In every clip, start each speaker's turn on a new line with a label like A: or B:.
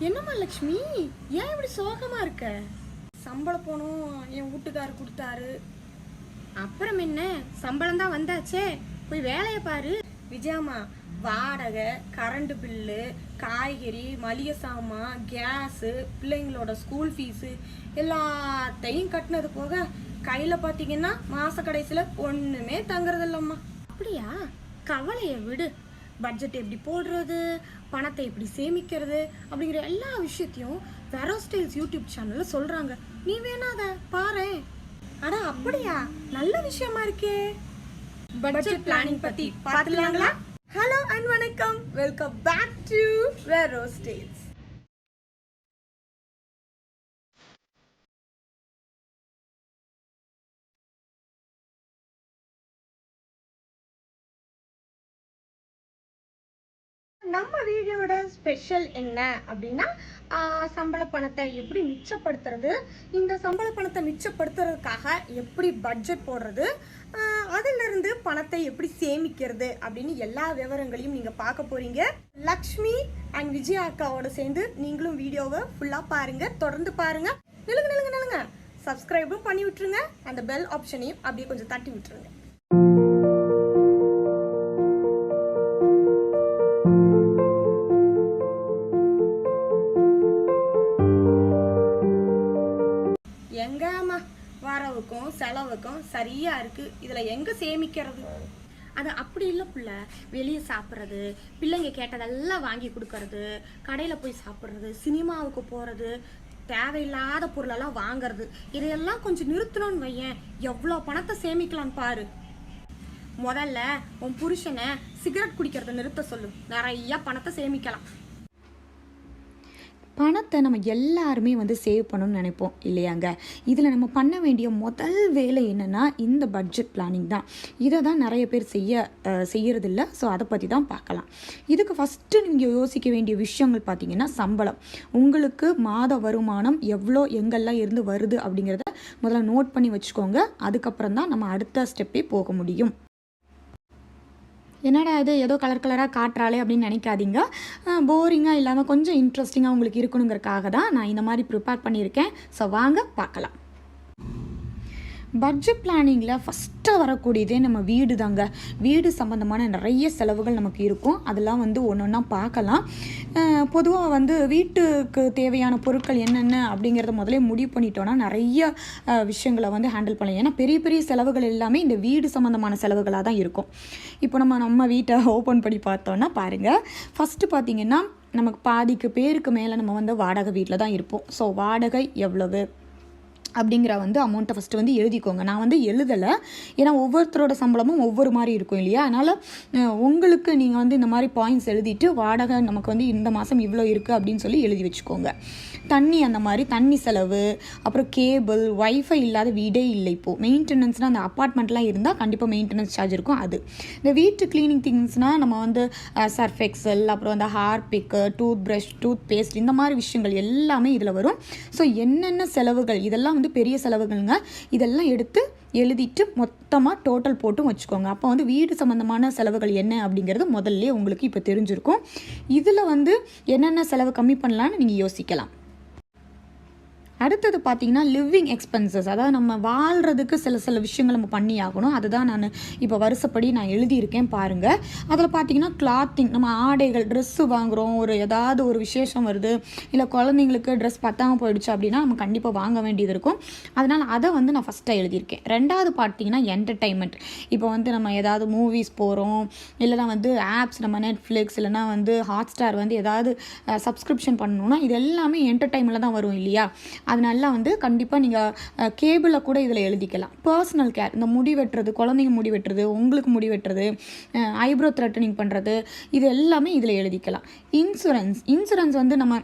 A: என்னம்மா லக்ஷ்மி, ஏன் இப்படி சோகமா இருக்க? சம்பளம் போனோம், என் வீட்டுக்காரர் கொடுத்தாரு. அப்புறம் என்ன, சம்பளம் தான் வந்தாச்சே, போய் வேலையை பாரு. விஜயாமா, வாடகை, கரண்ட் பில்லு, காய்கறி, மளிகை சாமான், கேஸு, பிள்ளைங்களோட ஸ்கூல் ஃபீஸு எல்லாத்தையும் கட்டினது போக கையில் பார்த்தீங்கன்னா மாச கடைசியில் ஒன்றுமே தங்குறது இல்லம்மா. அப்படியா? கவலையை விடு. பட்ஜெட் எப்படி போடுறது, பணத்தை எப்படி சேமிக்கிறது அப்படிங்கிற எல்லா விஷயத்தையும் வெரோ ஸ்டைல்ஸ் யூடியூப் சேனல்ல சொல்றாங்க. நீ வேணா அதை பாரு. அட அப்படியா, நல்ல விஷயமா இருக்கே. பட்ஜெட் பிளானிங் பத்தி பார்த்துலாங்களா? ஹலோ அண்ட் வணக்கம், வெல்கம் பேக் டு வெரோ ஸ்டைல்ஸ். நம்ம வீடியோட ஸ்பெஷல் என்ன அப்படின்னா, சம்பள பணத்தை எப்படி மிச்சப்படுத்துறது, இந்த சம்பள பணத்தை மிச்சப்படுத்துறதுக்காக எப்படி பட்ஜெட் போடுறது, அதிலிருந்து பணத்தை எப்படி சேமிக்கிறது அப்படின்னு எல்லா விவரங்களையும் நீங்கள் பார்க்க போறீங்க. லக்ஷ்மி அண்ட் விஜயா அக்காவோட சேர்ந்து நீங்களும் வீடியோவை ஃபுல்லாக பாருங்க, தொடர்ந்து பாருங்க. நிலுங்க நிலுங்க நிலுங்க, சப்ஸ்கிரைபும் பண்ணி விட்டுருங்க, அந்த பெல் ஆப்ஷனையும் அப்படியே கொஞ்சம் தட்டி விட்டுருங்க. எங்கம்மா வரவுக்கும் செலவுக்கும் சரியா இருக்கு, இதுல எங்க சேமிக்கிறது? அது அப்படி இல்லை புள்ள. வெளியே சாப்பிட்றது, பிள்ளைங்க கேட்டதெல்லாம் வாங்கி கொடுக்கறது, கடையில் போய் சாப்பிட்றது, சினிமாவுக்கு போகிறது, தேவையில்லாத பொருளெல்லாம் வாங்கிறது, இதையெல்லாம் கொஞ்சம் நிறுத்தணும்னு வையேன், எவ்வளோ பணத்தை சேமிக்கலான்னு பாரு. முதல்ல உன் புருஷனை சிகரெட் குடிக்கிறத நிறுத்த சொல்லு, நிறைய பணத்தை சேமிக்கலாம்.
B: பணத்தை நம்ம எல்லாருமே சேவ் பண்ணணும்னு நினைப்போம் இல்லையாங்க. இதில் நம்ம பண்ண வேண்டிய முதல் வேலை என்னென்னா இந்த பட்ஜெட் பிளானிங் தான். இதை தான் நிறைய பேர் செய்யறதில்ல. ஸோ அதை பற்றி தான் பார்க்கலாம். இதுக்கு ஃபஸ்ட்டு நீங்கள் யோசிக்க வேண்டிய விஷயங்கள் பார்த்தீங்கன்னா, சம்பளம். உங்களுக்கு மாத வருமானம் எவ்வளோ எங்கெல்லாம் இருந்து வருது அப்படிங்கிறத முதல்ல நோட் பண்ணி வச்சுக்கோங்க. அதுக்கப்புறம் தான் நம்ம அடுத்த ஸ்டெப்பே போக முடியும். என்னடா இது ஏதோ கலர் கலராக காட்டுறாளே அப்படின்னு நினைக்காதீங்க. போரிங்காக இல்லாமல் கொஞ்சம் இன்ட்ரெஸ்டிங்காக உங்களுக்கு இருக்கணுங்கிறதுக்காக தான் நான் இந்த மாதிரி ப்ரிப்பேர் பண்ணியிருக்கேன். ஸோ வாங்க பார்க்கலாம். பட்ஜெட் பிளானிங்கில் ஃபஸ்ட்டு வரக்கூடியதே நம்ம வீடு தாங்க. வீடு சம்மந்தமான நிறைய செலவுகள் நமக்கு இருக்கும். அதெல்லாம் ஒன்று ஒன்றா பார்க்கலாம். பொதுவாக வீட்டுக்கு தேவையான பொருட்கள் என்னென்ன அப்படிங்கிறத முதலே முடிவு பண்ணிட்டோன்னா நிறைய விஷயங்களை ஹேண்டில் பண்ணலாம். ஏன்னா பெரிய பெரிய செலவுகள் எல்லாமே இந்த வீடு சம்மந்தமான செலவுகளாக தான் இருக்கும். இப்போ நம்ம வீட்டை ஓப்பன் பண்ணி பார்த்தோன்னா பாருங்கள், ஃபஸ்ட்டு பார்த்திங்கன்னா நமக்கு பாதிக்கு பேருக்கு மேலே நம்ம வாடகை வீட்டில் தான் இருப்போம். ஸோ வாடகை எவ்வளவு அப்படிங்கிற அமௌண்ட்டை ஃபஸ்ட்டு எழுதிக்கோங்க. நான் எழுதலை, ஏன்னா ஒவ்வொருத்தரோட சம்பளமும் ஒவ்வொரு மாதிரி இருக்கும் இல்லையா. அதனால் உங்களுக்கு நீங்கள் இந்த மாதிரி பாயிண்ட்ஸ் எழுதிட்டு வாடகை நமக்கு இந்த மாதம் இவ்வளோ இருக்குது அப்படின்னு சொல்லி எழுதி வச்சுக்கோங்க. தண்ணி, அந்த மாதிரி தண்ணி செலவு, அப்புறம் கேபிள், வைஃபை இல்லாத வீடே இல்லை. இப்போது மெயின்டெனன்ஸ்னால் அந்த அப்பார்ட்மெண்ட்லாம் இருந்தால் கண்டிப்பாக மெயின்டெனன்ஸ் சார்ஜ் இருக்கும். அது இந்த வீட்டு க்ளீனிங் திங்ஸ்னால் நம்ம சர்ஃப் எக்ஸல், அப்புறம் Harpic, toothbrush, toothpaste, இந்த மாதிரி விஷயங்கள் எல்லாமே இதில் வரும். ஸோ என்னென்ன செலவுகள், இதெல்லாம் பெரிய செலவுகள்ங்க. இதெல்லாம் எடுத்து எழுதிட்டு மொத்தமாக டோட்டல் போட்டும் வச்சுக்கோங்க. அப்போ வீடு சம்மந்தமான செலவுகள் என்ன அப்படிங்கிறது முதல்ல உங்களுக்கு இப்போ தெரிஞ்சிருக்கும். இதில் என்னென்ன செலவு கம்மி பண்ணலான்னு நீங்கள் யோசிக்கலாம். அடுத்தது பார்த்தீங்கன்னா லிவிங் எக்ஸ்பென்சஸ். அதாவது நம்ம வாழ்கிறதுக்கு சில விஷயங்கள் நம்ம பண்ணி ஆகணும். அதுதான் நான் இப்போ வருஷப்படி நான் எழுதியிருக்கேன் பாருங்கள். அதில் பார்த்தீங்கன்னா கிளாத்திங், நம்ம ஆடைகள், ட்ரெஸ்ஸு வாங்குகிறோம், ஏதாவது ஒரு விசேஷம் வருது, இல்லை குழந்தைங்களுக்கு ட்ரெஸ் பத்தாமல் போயிடுச்சு அப்படின்னா நம்ம கண்டிப்பாக வாங்க வேண்டியது இருக்கும். அதனால் அதை நான் ஃபஸ்ட்டாக எழுதியிருக்கேன். ரெண்டாவது பார்த்தீங்கன்னா என்டர்டைன்மெண்ட். இப்போ நம்ம ஏதாவது மூவிஸ் போகிறோம், இல்லைனா ஆப்ஸ், நம்ம நெட்ஃப்ளிக்ஸ் இல்லைனா ஹாட்ஸ்டார் ஏதாவது சப்ஸ்கிரிப்ஷன் பண்ணணும்னா இது எல்லாமே என்டர்டைன்மெண்ட்டில் தான் வரும் இல்லையா. அதனால கண்டிப்பாக நீங்கள் கேபிளில் கூட இதில் எழுதிக்கலாம். பர்சனல் கேர், இந்த முடி வெட்டுறது, குழந்தைங்க முடி வெட்டுறது, உங்களுக்கு முடி வெட்டுறது, ஐப்ரோ த்ரெட்டனிங் பண்ணுறது, இது எல்லாமே இதில் எழுதிக்கலாம். இன்சூரன்ஸ் நம்ம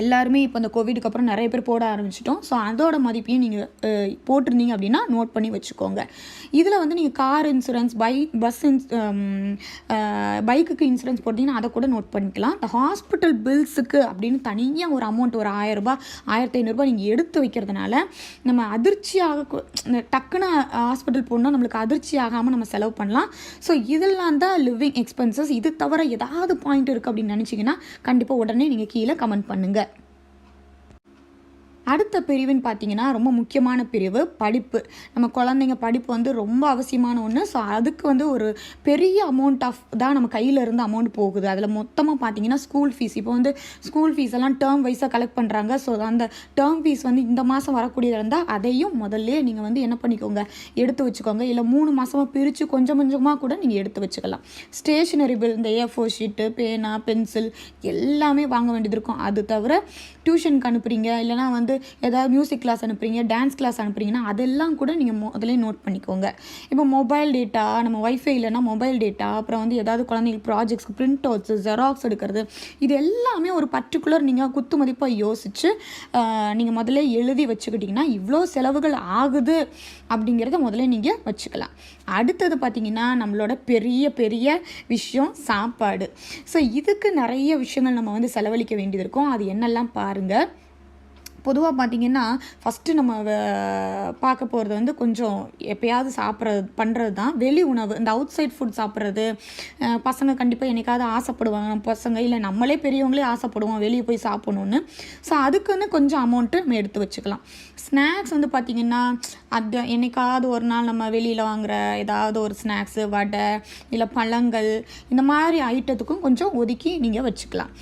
B: எல்லாருமே இப்போ இந்த கோவிடுக்கு அப்புறம் நிறைய பேர் போட ஆரம்பிச்சிட்டோம். ஸோ அதோட மதிப்பையும் நீங்கள் போட்டிருந்தீங்க அப்படின்னா நோட் பண்ணி வச்சுக்கோங்க. இதில் நீங்கள் கார் இன்சூரன்ஸ், பைக்குக்கு இன்சூரன்ஸ் போட்டிங்கன்னா அதை கூட நோட் பண்ணிக்கலாம். இந்த ஹாஸ்பிட்டல் பில்ஸுக்கு அப்படின்னு தனியாக ஒரு அமௌண்ட், ஒரு 1000 ரூபாய் 1500 நீங்கள் எடுத்து வைக்கிறதுனால நம்ம அதிர்ச்சியாக, டக்குன்னு ஹாஸ்பிட்டல் போகணுன்னா நம்மளுக்கு அதிர்ச்சி ஆகாமல் நம்ம செலவு பண்ணலாம். ஸோ இதெல்லாம் தான் லிவிங் எக்ஸ்பென்சஸ். இது தவிர ஏதாவது பாயிண்ட் இருக்குது அப்படின்னு நினச்சிங்கன்னா கண்டிப்பாக உடனே நீங்கள் கீழே கமெண்ட் பண்ணுங்கள். பாருங்கள். அடுத்த பிரிவுன்னு பார்த்தீங்கன்னா ரொம்ப முக்கியமான பிரிவு படிப்பு. நம்ம குழந்தைங்க படிப்பு வந்து ரொம்ப அவசியமான ஒன்று. ஸோ அதுக்கு வந்து ஒரு பெரிய அமௌண்ட் தான் நம்ம கையில் இருந்து அமௌண்ட் போகுது. அதில் மொத்தமாக பார்த்தீங்கன்னா ஸ்கூல் ஃபீஸ். இப்போ வந்து ஸ்கூல் ஃபீஸ் எல்லாம் டேர்ம் வைஸாக கலெக்ட் பண்ணுறாங்க. ஸோ அந்த டேர்ம் ஃபீஸ் வந்து இந்த மாதம் வரக்கூடியதாக இருந்தால் அதையும் முதல்ல நீங்கள் வந்து என்ன பண்ணிக்கோங்க, எடுத்து வச்சுக்கோங்க. இல்லை 3 மாதமாக பிரித்து கொஞ்சம் கொஞ்சமாக கூட நீங்கள் எடுத்து வச்சுக்கலாம். ஸ்டேஷனரி பில், இந்த A4 ஷீட்டு, பேனா, பென்சில் எல்லாமே வாங்க வேண்டியது இருக்கும். அது தவிர டியூஷனுக்கு அனுப்புகிறீங்க, இல்லைனா வந்து ஏதாவது மியூசிக் கிளாஸ் அனுப்புறீங்க, டான்ஸ் கிளாஸ் அனுப்புறீங்கன்னா அதெல்லாம் கூட நீங்கள் முதல்ல நோட் பண்ணிக்கோங்க. இப்போ மொபைல் டேட்டா, நம்ம வைஃபை இல்லைனா மொபைல் டேட்டா, அப்புறம் வந்து ஏதாவது குழந்தைங்களுக்கு ப்ராஜெக்ட்ஸ்க்கு பிரிண்ட் அவுட்ஸு, ஜெராக்ஸ் எடுக்கிறது, இது எல்லாமே ஒரு பர்டிகுலர் நீங்கள் குத்து மதிப்பாக யோசித்து நீங்கள் முதல்ல எழுதி வச்சுக்கிட்டிங்கன்னா இவ்வளோ செலவுகள் ஆகுது அப்படிங்கிறத முதல்ல நீங்கள் வச்சுக்கலாம். அடுத்தது பார்த்திங்கன்னா நம்மளோட பெரிய பெரிய விஷயம் சாப்பாடு. ஸோ இதுக்கு நிறைய விஷயங்கள் நம்ம வந்து செலவழிக்க வேண்டியது இருக்கும். அது என்னெல்லாம் பாருங்கள். பொதுவாக பார்த்திங்கன்னா ஃபஸ்ட்டு நம்ம பார்க்க போகிறது வந்து கொஞ்சம் எப்போயாவது பண்ணுறது தான் வெளி உணவு. இந்த அவுட் சைட் ஃபுட் சாப்பிட்றது பசங்க கண்டிப்பாக என்னைக்காவது ஆசைப்படுவாங்க. நம்ம பசங்க இல்லை நம்மளே பெரியவங்களே ஆசைப்படுவோம் வெளியே போய் சாப்பிடணுன்னு. ஸோ அதுக்குன்னு கொஞ்சம் அமௌண்ட்டு நம்ம எடுத்து வச்சுக்கலாம். ஸ்நாக்ஸ் வந்து பார்த்திங்கன்னா அது என்னைக்காவது ஒரு நாள் நம்ம வெளியில் வாங்குகிற ஏதாவது ஒரு ஸ்நாக்ஸு, வடை, இல்லை பழங்கள், இந்த மாதிரி ஐட்டத்துக்கும் கொஞ்சம் ஒதுக்கி நீங்கள் வச்சுக்கலாம்.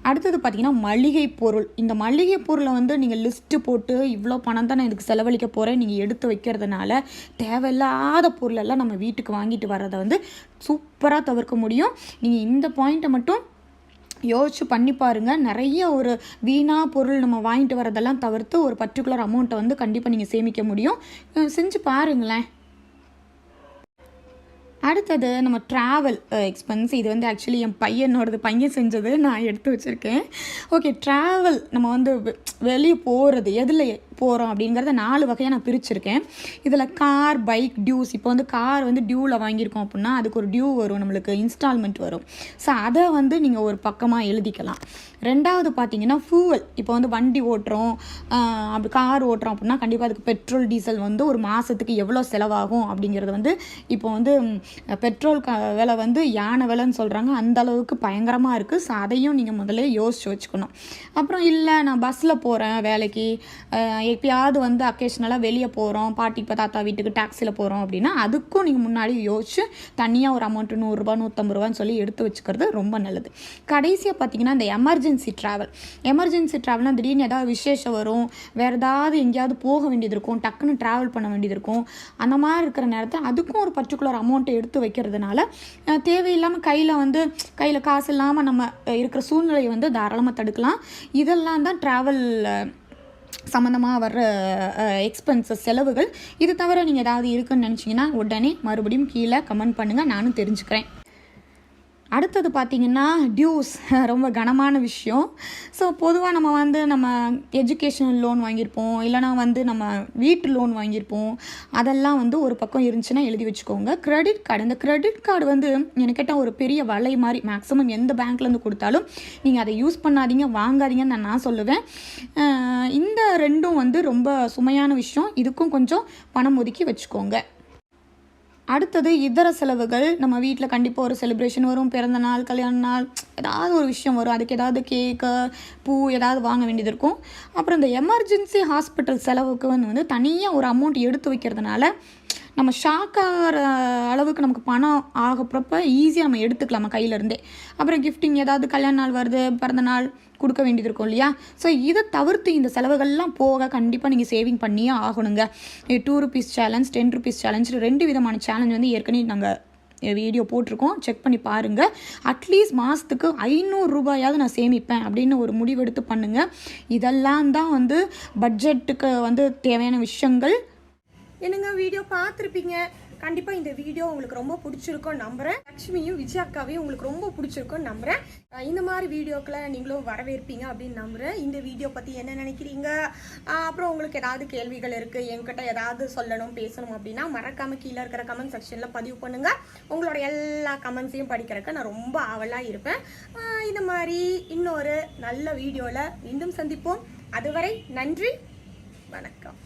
B: அடுத்தது பார்த்திங்கன்னா மளிகை பொருள். இந்த மளிகை பொருளை வந்து நீங்கள் லிஸ்ட்டு போட்டு இவ்வளோ பணம் தான் நான் இதுக்கு செலவழிக்க போகிறேன் நீங்கள் எடுத்து வைக்கிறதுனால தேவையில்லாத பொருளெல்லாம் நம்ம வீட்டுக்கு வாங்கிட்டு வர்றதை வந்து சூப்பராக தவிர்க்க முடியும். நீங்கள் இந்த பாயிண்ட்டை மட்டும் யோசிச்சு பண்ணி பாருங்கள். நிறைய ஒரு வீணாக பொருள் நம்ம வாங்கிட்டு வரதெல்லாம் தவிர்த்து ஒரு பர்டிகுலர் அமௌண்ட்டை வந்து கண்டிப்பாக நீங்கள் சேமிக்க முடியும். செஞ்சு பாருங்களேன். அடுத்தது நம்ம ட்ராவல் எக்ஸ்பென்ஸ். இது வந்து ஆக்சுவலி என் பையன் செஞ்சது, நான் எடுத்து வச்சுருக்கேன். ஓகே, ட்ராவல் நம்ம வந்து வெளியே போகிறது, எதில் போகிறோம் அப்படிங்கிறத 4 வகையாக நான் பிரிச்சுருக்கேன். இதில் கார், பைக், டியூஸ். இப்போ வந்து கார் வந்து டியூவில் வாங்கியிருக்கோம் அப்படின்னா அதுக்கு ஒரு டியூ வரும், நம்மளுக்கு இன்ஸ்டால்மெண்ட் வரும். ஸோ அதை வந்து நீங்கள் ஒரு பக்கமாக எழுதிக்கலாம். ரெண்டாவது பார்த்தீங்கன்னா ஃபியூவல். இப்போ வந்து வண்டி ஓட்டுறோம், அப்படி கார் ஓட்டுறோம் அப்படின்னா கண்டிப்பாக அதுக்கு பெட்ரோல், டீசல் வந்து ஒரு மாதத்துக்கு எவ்வளோ செலவாகும் அப்படிங்கிறது வந்து இப்போ வந்து பெட்ரோல் விலை வந்து யானை விலைன்னு சொல்கிறாங்க, அந்த அளவுக்கு பயங்கரமாக இருக்குது. ஸோ அதையும் நீங்கள் முதல்ல யோசிச்சு வச்சுக்கணும். அப்புறம் இல்லை நான் பஸ்ஸில் போகிறேன் வேலைக்கு, எப்பயாவது வந்து அக்கேஷனலாக வெளியே போகிறோம், பாட்டி இப்போ தாத்தா வீட்டுக்கு டாக்ஸியில் போகிறோம் அப்படின்னா அதுக்கும் நீங்கள் முன்னாடி யோசிச்சு தனியாக ஒரு அமௌண்ட்டு 100 ரூபா 150 ரூபான்னு சொல்லி எடுத்து வச்சுக்கிறது ரொம்ப நல்லது. கடைசியாக பார்த்தீங்கன்னா இந்த எமர்ஜென்சி ட்ராவல்னால் திடீர்னு ஏதாவது விசேஷம் வரும், வேறு ஏதாவது எங்கேயாவது போக வேண்டியது இருக்கும், டக்குன்னு ட்ராவல் பண்ண வேண்டியது இருக்கும். அந்த மாதிரி இருக்கிற நேரத்தில் அதுக்கும் ஒரு பர்டிகுலர் அமௌண்ட்டை எடுத்து வைக்கிறதுனால தேவையில்லாமல் கையில் காசு இல்லாமல் நம்ம இருக்கிற சூழ்நிலையை வந்து தாராளமாக தடுக்கலாம். இதெல்லாம் தான் ட்ராவல் சம்மந்தமாக வர்ற எக்ஸ்பென்சஸ், செலவுகள். இது தவிர நீங்கள் ஏதாவது இருக்குன்னு நினச்சிங்கன்னா உடனே மறுபடியும் கீழே கமெண்ட் பண்ணுங்கள், நானும் தெரிஞ்சுக்கிறேன். அடுத்தது பார்த்திங்கன்னா டியூஸ், ரொம்ப கனமான விஷயம். ஸோ பொதுவாக நம்ம எஜுகேஷனல் லோன் வாங்கியிருப்போம், இல்லைனா வந்து நம்ம வீட்டு லோன் வாங்கியிருப்போம். அதெல்லாம் வந்து ஒரு பக்கம் இருந்துச்சுன்னா எழுதி வச்சுக்கோங்க. கிரெடிட் கார்டு, இந்த கிரெடிட் கார்டு வந்து எனக்கு கேட்டால் ஒரு பெரிய வலை மாதிரி. மேக்ஸிமம் எந்த பேங்க்லேருந்து கொடுத்தாலும் நீங்கள் அதை யூஸ் பண்ணாதீங்க, வாங்காதீங்கன்னு நான் சொல்லுவேன். இந்த ரெண்டும் வந்து ரொம்ப சுமையான விஷயம். இதுக்கும் கொஞ்சம் பணம் ஒதுக்கி வச்சுக்கோங்க. அடுத்தது இதர செலவுகள். நம்ம வீட்டில் கண்டிப்பாக ஒரு செலிப்ரேஷன் வரும், பிறந்த நாள், கல்யாண நாள், ஏதாவது ஒரு விஷயம் வரும். அதுக்கு ஏதாவது கேக்கு, பூ ஏதாவது வாங்க வேண்டியது இருக்கும். அப்புறம் இந்த எமர்ஜென்சி ஹாஸ்பிட்டல் செலவுக்கு வந்து தனியாக ஒரு அமௌண்ட் எடுத்து வைக்கிறதுனால நம்ம ஷாக் ஆகிற அளவுக்கு நமக்கு பணம் ஆகப்பறப்ப ஈஸியாக நம்ம எடுத்துக்கலாம் நம்ம கையிலேருந்தே. அப்புறம் கிஃப்டிங், ஏதாவது கல்யாண நாள் வருது, பிறந்த நாள் கொடுக்க வேண்டியது இருக்கும் இல்லையா? ஸோ இதை தவிர்த்து இந்த செலவுகள்லாம் போக கண்டிப்பாக நீங்கள் சேவிங் பண்ணியே ஆகணுங்க. ₹2 சேலஞ்ச், ₹10 சேலஞ்ச், 2 விதமான சேலஞ்ச் வந்து ஏற்கனவே நாங்கள் வீடியோ போட்டிருக்கோம், செக் பண்ணி பாருங்கள். அட்லீஸ்ட் மாதத்துக்கு ₹500 நான் சேமிப்பேன் அப்படின்னு ஒரு முடிவெடுத்து பண்ணுங்கள். இதெல்லாம் தான் வந்து பட்ஜெட்டுக்கு வந்து தேவையான விஷயங்கள்.
A: என்னங்க வீடியோ பார்த்துருப்பீங்க. கண்டிப்பாக இந்த வீடியோ உங்களுக்கு ரொம்ப பிடிச்சிருக்கும்னு நம்புகிறேன். லக்ஷ்மியும் விஜய் அக்காவையும் உங்களுக்கு ரொம்ப பிடிச்சிருக்கும்னு நம்புகிறேன். இந்த மாதிரி வீடியோக்களை நீங்களும் வரவேற்பீங்க அப்படின்னு நம்புகிறேன். இந்த வீடியோ பற்றி என்ன நினைக்கிறீங்க, அப்புறம் உங்களுக்கு ஏதாவது கேள்விகள் இருக்குது, என்கிட்ட ஏதாவது சொல்லணும், பேசணும் அப்படின்னா மறக்காமல் கீழே இருக்கிற கமெண்ட் செக்ஷனில் பதிவு பண்ணுங்கள். உங்களோட எல்லா கமெண்ட்ஸையும் படிக்கிறதுக்கு நான் ரொம்ப ஆவலாக இருப்பேன். இந்த மாதிரி இன்னொரு நல்ல வீடியோவில் மீண்டும் சந்திப்போம். அதுவரை நன்றி, வணக்கம்.